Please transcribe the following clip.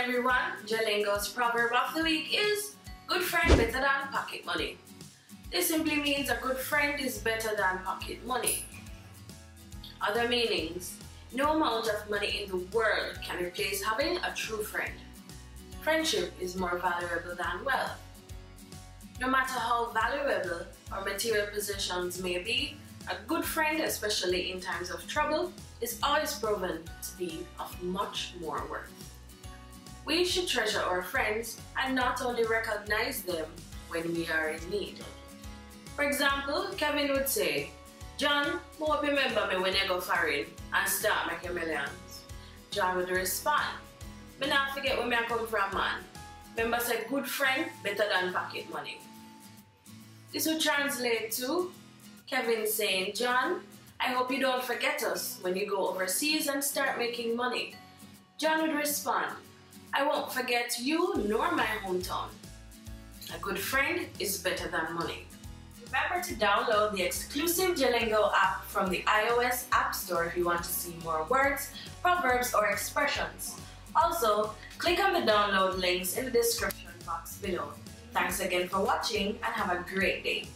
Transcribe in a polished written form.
everyone, JaLingo's proverb of the week is good friend better than pocket money. This simply means a good friend is better than pocket money. Other meanings: no amount of money in the world can replace having a true friend. Friendship is more valuable than wealth. No matter how valuable our material possessions may be, a good friend, especially in times of trouble, is always proven to be of much more worth. We should treasure our friends and not only recognize them when we are in need. For example, Kevin would say, "John, hope you remember me when you go foreign and start making millions." John would respond, "Me not forget where I come from, man. Remember say good friend better than pocket money." This would translate to Kevin saying, "John, I hope you don't forget us when you go overseas and start making money." John would respond, "I won't forget you nor my hometown." A good friend is better than money. Remember to download the exclusive JaLingo app from the iOS App Store if you want to see more words, proverbs, or expressions. Also, click on the download links in the description box below. Thanks again for watching and have a great day.